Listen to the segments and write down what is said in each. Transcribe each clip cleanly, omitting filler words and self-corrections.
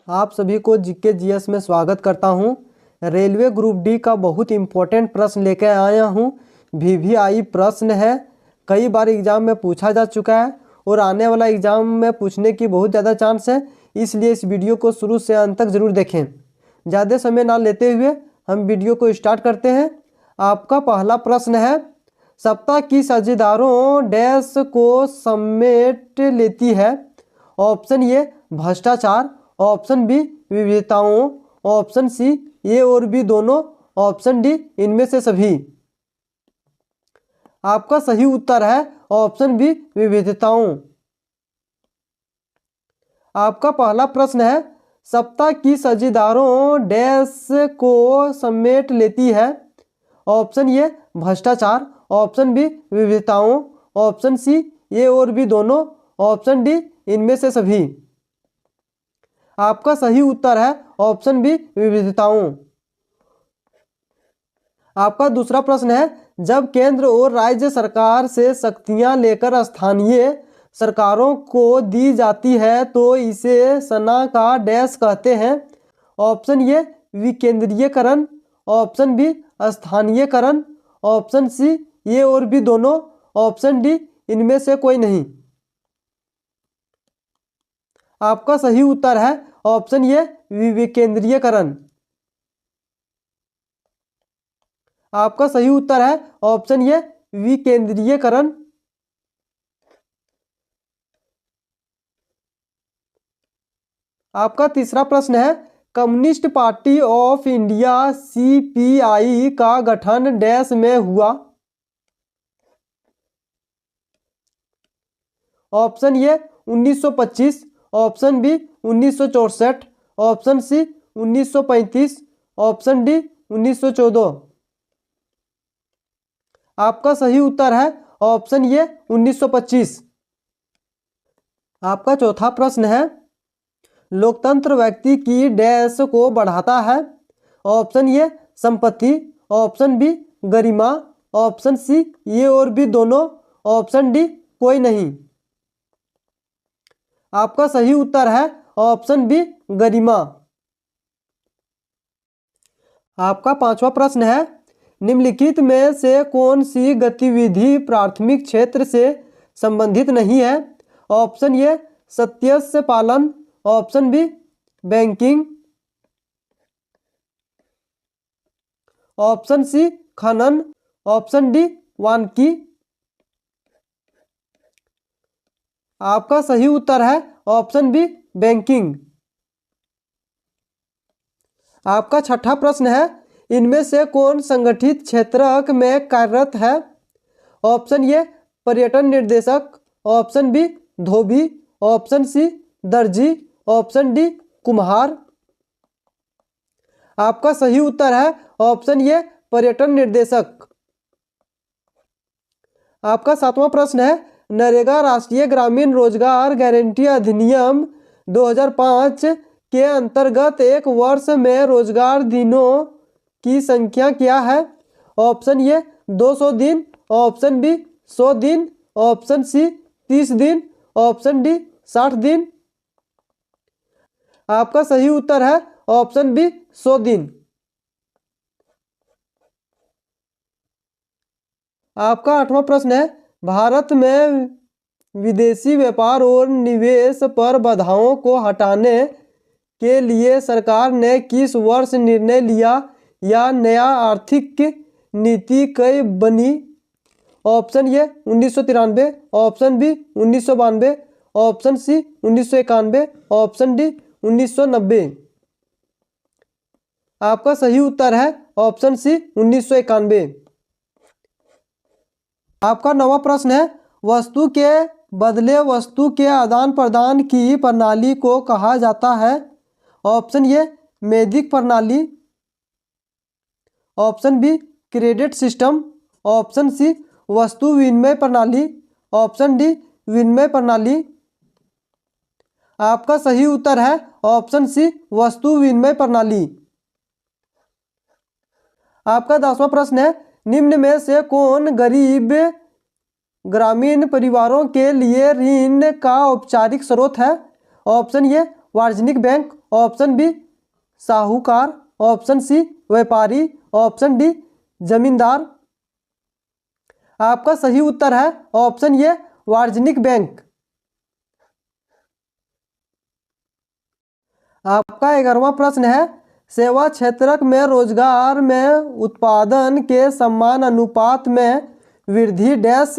आप सभी को जीके जीएस में स्वागत करता हूं। रेलवे ग्रुप डी का बहुत इंपॉर्टेंट प्रश्न लेकर आया हूं। वीवीआई प्रश्न है, कई बार एग्जाम में पूछा जा चुका है और आने वाला एग्जाम में पूछने की बहुत ज़्यादा चांस है, इसलिए इस वीडियो को शुरू से अंत तक ज़रूर देखें। ज़्यादा समय ना लेते हुए हम वीडियो को स्टार्ट करते हैं। आपका पहला प्रश्न है, सप्ताह की साझेदारों डैश को समेट लेती है। ऑप्शन ए भ्रष्टाचार, ऑप्शन बी विविधताओं, ऑप्शन सी ए और बी दोनों, ऑप्शन डी इनमें से सभी। आपका सही उत्तर है ऑप्शन बी विविधताओं। आपका पहला प्रश्न है, सप्ताह की साझेदारों डैश को समेट लेती है। ऑप्शन ए भ्रष्टाचार, ऑप्शन बी विविधताओं, ऑप्शन सी ए और बी दोनों, ऑप्शन डी इनमें से सभी। आपका सही उत्तर है ऑप्शन बी विविधताओं। आपका दूसरा प्रश्न है, जब केंद्र और राज्य सरकार से शक्तियां लेकर स्थानीय सरकारों को दी जाती है तो इसे सना का डैश कहते हैं। ऑप्शन ए विकेंद्रीयकरण, ऑप्शन बी स्थानीयकरण, ऑप्शन सी ए और बी दोनों, ऑप्शन डी इनमें से कोई नहीं। आपका सही उत्तर है ऑप्शन ए विकेंद्रीयकरण। आपका सही उत्तर है ऑप्शन ए विकेंद्रीयकरण। आपका तीसरा प्रश्न है, Communist Party of India CPI का गठन डैश में हुआ। Option A 1925, option B 1964, option C 1935, option D 1914। आपका सही उत्तर है ऑप्शन ए 1925। आपका चौथा प्रश्न है, लोकतंत्र व्यक्ति की डैश को बढ़ाता है। ऑप्शन ए संपत्ति, ऑप्शन बी गरिमा, ऑप्शन सी ए और बी दोनों, ऑप्शन डी कोई नहीं। आपका सही उत्तर है ऑप्शन बी गरिमा। आपका पांचवा प्रश्न है, निम्नलिखित में से कौन सी गतिविधि प्राथमिक क्षेत्र से संबंधित नहीं है। ऑप्शन ए सत्स्य पालन, option B banking, option C खनन, ऑप्शन डी वानिकी। आपका सही उत्तर है ऑप्शन बी बैंकिंग। आपका छठा प्रश्न है, इनमें से कौन संगठित क्षेत्र में कार्यरत है। ऑप्शन ए पर्यटन निर्देशक, ऑप्शन बी धोबी, ऑप्शन सी दर्जी, ऑप्शन डी कुम्हार। आपका सही उत्तर है ऑप्शन ए पर्यटन निर्देशक। आपका सातवां प्रश्न है, नरेगा राष्ट्रीय ग्रामीण रोजगार गारंटी अधिनियम 2005 के अंतर्गत एक वर्ष में रोजगार दिनों की संख्या क्या है। ऑप्शन ए 200 दिन, ऑप्शन बी 100 दिन, ऑप्शन सी 30 दिन, ऑप्शन डी 60 दिन। आपका सही उत्तर है ऑप्शन बी 100 दिन। आपका आठवां प्रश्न है, भारत में विदेशी व्यापार और निवेश पर बाधाओं को हटाने के लिए सरकार ने किस वर्ष निर्णय लिया या नया आर्थिक नीति कई बनी। Option A 1993, option B 1992, option C 1991, option D 1990। आपका सही उत्तर है ऑप्शन सी 1991। आपका नौवां प्रश्न है, वस्तु के बदले वस्तु के आदान प्रदान की प्रणाली को कहा जाता है। ऑप्शन ए मौद्रिक प्रणाली, option B credit system, option C वस्तु विनिमय प्रणाली, ऑप्शन डी विनिमय प्रणाली। आपका सही उत्तर है ऑप्शन सी वस्तु विनिमय प्रणाली। आपका 10वां प्रश्न है, निम्न में से कौन गरीब ग्रामीण परिवारों के लिए ऋण का औपचारिक स्रोत है। ऑप्शन ए वाणिज्यिक बैंक, ऑप्शन बी साहूकार, ऑप्शन सी व्यापारी, ऑप्शन डी जमींदार। आपका सही उत्तर है ऑप्शन ए वाणिज्यिक बैंक। आपका 11वां प्रश्न है सेवा क्षेत्र में रोजगार में उत्पादन के समान अनुपात में वृद्धि डैश।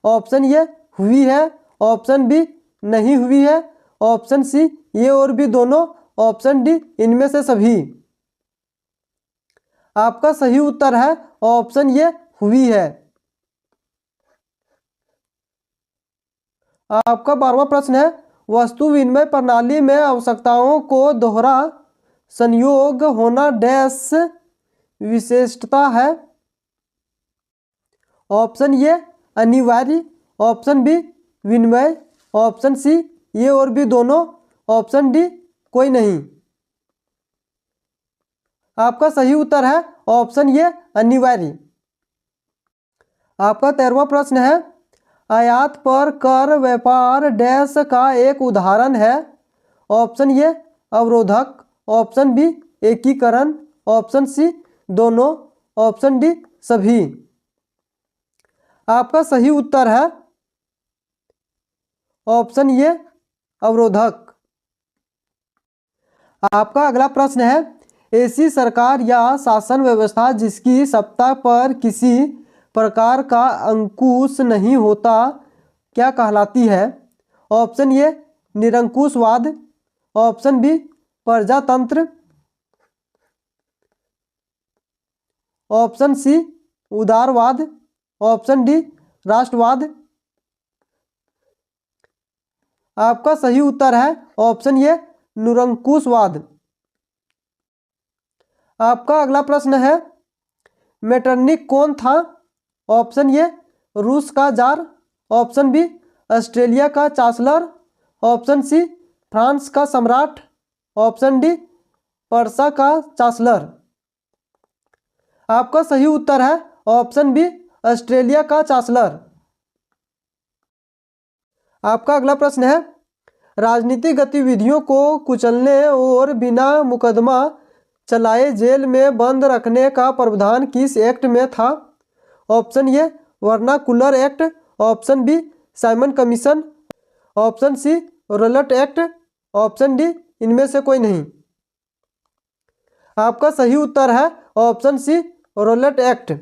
ऑप्शन ए हुई है, ऑप्शन बी नहीं हुई है, ऑप्शन सी ये और भी दोनों, ऑप्शन डी इनमें से सभी। आपका सही उत्तर है ऑप्शन ए हुई है। आपका 12वां प्रश्न है वस्तु विनिमय प्रणाली में आवश्यकताओं को दोहरा संयोग होना डैश विशेषता है। ऑप्शन ए अनिवार्य, ऑप्शन बी विनिमय, ऑप्शन सी ये और भी दोनों, ऑप्शन डी कोई नहीं। आपका सही उत्तर है ऑप्शन ए अनिवार्य। आपका 13वां प्रश्न है आयात पर कर व्यापार डैश का एक उदाहरण है। ऑप्शन ए अवरोधक, ऑप्शन बी एकीकरण, ऑप्शन सी दोनों, ऑप्शन डी सभी। आपका सही उत्तर है ऑप्शन ए अवरोधक। आपका अगला प्रश्न है ऐसी सरकार या शासन व्यवस्था जिसकी सत्ता पर किसी प्रकार का अंकुश नहीं होता क्या कहलाती है। ऑप्शन ए निरंकुशवाद, ऑप्शन बी प्रजातंत्र, ऑप्शन सी उदारवाद, ऑप्शन डी राष्ट्रवाद। आपका सही उत्तर है ऑप्शन ए निरंकुशवाद। आपका अगला प्रश्न है मेटरनिक कौन था। ऑप्शन ए रूस का जार, ऑप्शन बी ऑस्ट्रेलिया का चांसलर, ऑप्शन सी फ्रांस का सम्राट, ऑप्शन डी पर्सा का चांसलर। आपका सही उत्तर है ऑप्शन बी ऑस्ट्रेलिया का चांसलर। आपका अगला प्रश्न है राजनीतिक गतिविधियों को कुचलने और बिना मुकदमा चलाए जेल में बंद रखने का प्रावधान किस एक्ट में था। Option A vernacular act, option B Simon Commission, option C Rowlatt Act, option D इनमें से कोई नहीं। आपका सही उत्तर है ऑप्शन सी रोलट एक्ट।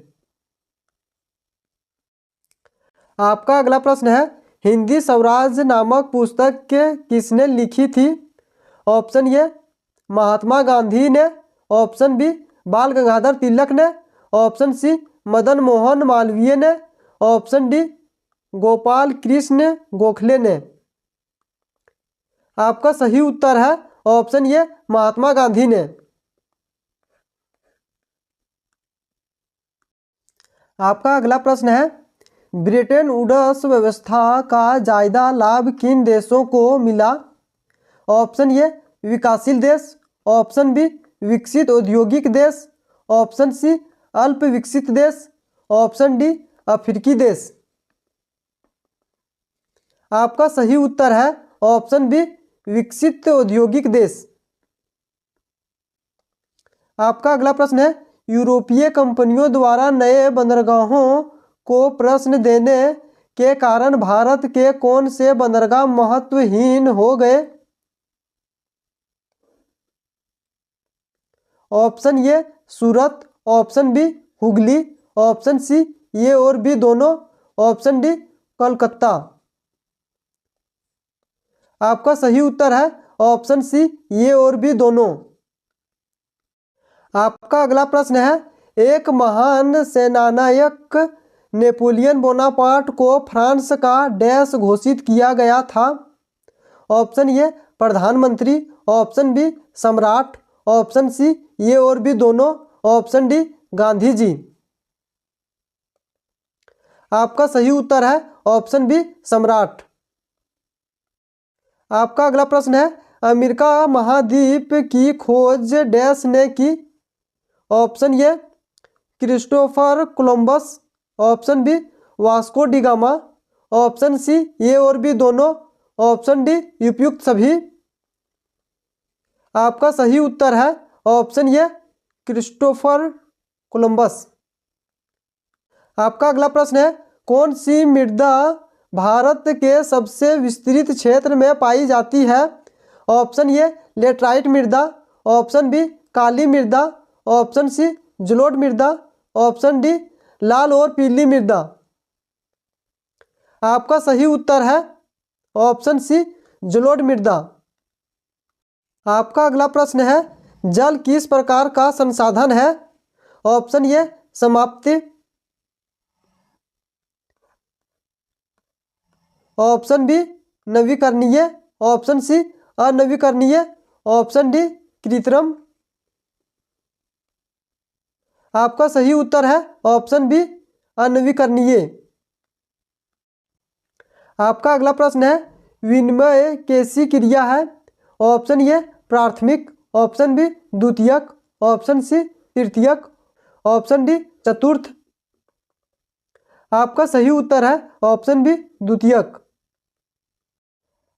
आपका अगला प्रश्न है हिंदी स्वराज नामक पुस्तक किसने लिखी थी। ऑप्शन ए महात्मा गांधी ने, ऑप्शन बी बाल गंगाधर तिलक ने, ऑप्शन सी मदन मोहन मालवीय ने, ऑप्शन डी गोपाल कृष्ण गोखले ने। आपका सही उत्तर है ऑप्शन ए महात्मा गांधी ने। आपका अगला प्रश्न है ब्रिटेन वुड्स व्यवस्था का ज्यादा लाभ किन देशों को मिला। ऑप्शन ए विकासशील देश, ऑप्शन बी विकसित औद्योगिक देश, ऑप्शन सी अल्प विकसित देश, ऑप्शन डी अफ्रीकी देश। आपका सही उत्तर है ऑप्शन बी विकसित औद्योगिक देश। आपका अगला प्रश्न है यूरोपीय कंपनियों द्वारा नए बंदरगाहों को प्रश्न देने के कारण भारत के कौन से बंदरगाह महत्वहीन हो गए। Option A Surat, option B Hooghly, option C ये और भी दोनों, ऑप्शन डी कोलकाता। आपका सही उत्तर है ऑप्शन सी ये और भी दोनों। आपका अगला प्रश्न है एक महान सेनानायक नेपोलियन बोनापार्ट को फ्रांस का डैश घोषित किया गया था। ऑप्शन ए प्रधानमंत्री, ऑप्शन बी सम्राट, ऑप्शन सी ये और भी दोनों, ऑप्शन डी गांधी जी। आपका सही उत्तर है ऑप्शन बी सम्राट। आपका अगला प्रश्न है अमेरिका महाद्वीप की खोज डैश ने की। Option A Christopher Columbus, option B Vasco da Gama, option C ये और भी दोनों, ऑप्शन डी उपयुक्त सभी। आपका सही उत्तर है ऑप्शन ये क्रिस्टोफर कोलंबस। आपका अगला प्रश्न है, कौन सी मृदा भारत के सबसे विस्तृत क्षेत्र में पाई जाती है? ऑप्शन ए लेटराइट मृदा, ऑप्शन बी काली मृदा, ऑप्शन सी जलोढ़ मृदा, ऑप्शन डी लाल और पीली मृदा। आपका सही उत्तर है ऑप्शन सी जलोढ़ मृदा। आपका अगला प्रश्न है, जल किस प्रकार का संसाधन है? ऑप्शन ए समाप्ति, ऑप्शन बी नवीकरणीय, ऑप्शन सी अनवीकरणीय, ऑप्शन डी कृत्रिम। आपका सही उत्तर है ऑप्शन बी अनवीकरणीय। आपका अगला प्रश्न है, विनिमय कैसी क्रिया है? ऑप्शन ए प्राथमिक, ऑप्शन बी द्वितीयक, ऑप्शन सी तृतीयक, ऑप्शन डी चतुर्थ। आपका सही उत्तर है ऑप्शन बी द्वितीयक।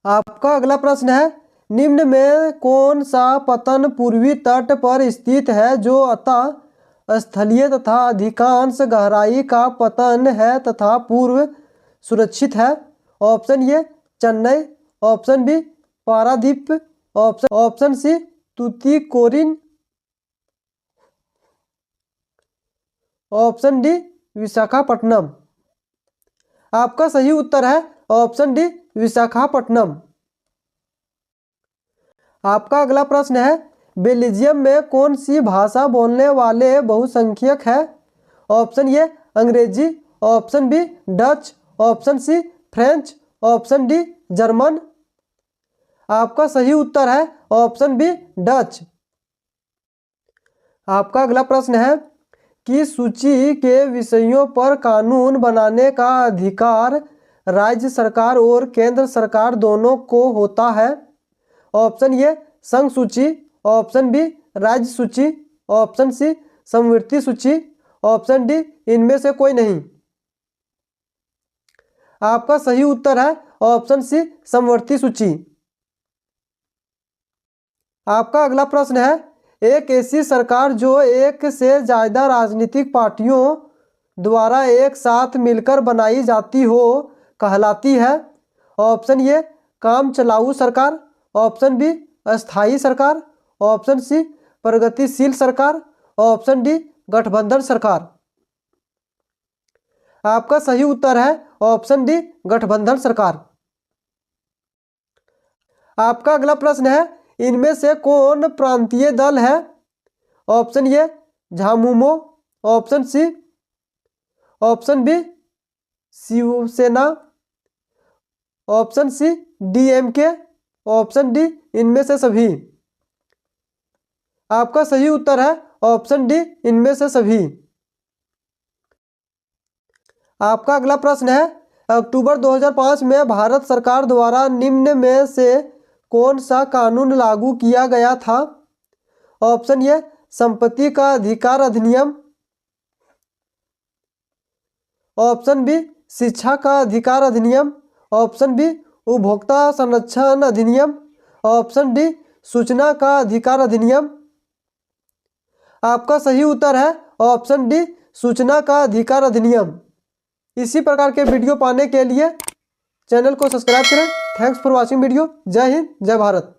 आपका अगला प्रश्न है, निम्न में कौन सा पतन पूर्वी तट पर स्थित है जो अतः स्थलीय तथा अधिकांश गहराई का पतन है तथा पूर्व सुरक्षित है? Option A Chennai, option B Paradip, option C Tuticorin, option D Visakhapatnam. आपका सही उत्तर है ऑप्शन डी विशाखापट्टनम। आपका अगला प्रश्न है, बेल्जियम में कौन सी भाषा बोलने वाले बहुसंख्यक है? ऑप्शन ए अंग्रेजी, option B Dutch, option C French, option D German. आपका सही उत्तर है ऑप्शन बी डच। आपका अगला प्रश्न है कि सूची के विषयों पर कानून बनाने का अधिकार राज्य सरकार और केंद्र सरकार दोनों को होता है? ऑप्शन ए संघ सूची, ऑप्शन बी राज्य सूची, ऑप्शन सी समवर्ती सूची, ऑप्शन डी इनमें से कोई नहीं। आपका सही उत्तर है ऑप्शन सी समवर्ती सूची। आपका अगला प्रश्न है, एक ऐसी सरकार जो एक से ज़्यादा राजनीतिक पार्टियों द्वारा एक साथ मिलकर बनाई जाती हो कहलाती है? ऑप्शन ए काम चलाऊ सरकार, ऑप्शन बी अस्थायी सरकार, ऑप्शन सी प्रगतिशील सरकार, ऑप्शन डी गठबंधन सरकार। आपका सही उत्तर है ऑप्शन डी गठबंधन सरकार। आपका अगला प्रश्न है, इनमें से कौन प्रांतीय दल है? Option A Jhamumo, option C, option B Shiv Sena, option C DMK, option D इनमें से सभी। आपका सही उत्तर है ऑप्शन डी इनमें से सभी। आपका अगला प्रश्न है, अक्टूबर 2005 में भारत सरकार द्वारा निम्न में से कौन सा कानून लागू किया गया था? ऑप्शन ए संपत्ति का अधिकार अधिनियम, ऑप्शन बी शिक्षा का अधिकार अधिनियम, ऑप्शन बी उपभोक्ता संरक्षण अधिनियम, ऑप्शन डी सूचना का अधिकार अधिनियम। आपका सही उत्तर है ऑप्शन डी सूचना का अधिकार अधिनियम। इसी प्रकार के वीडियो पाने के लिए चैनल को सब्सक्राइब करें। Thanks for watching video. जय हिंद, जय भारत।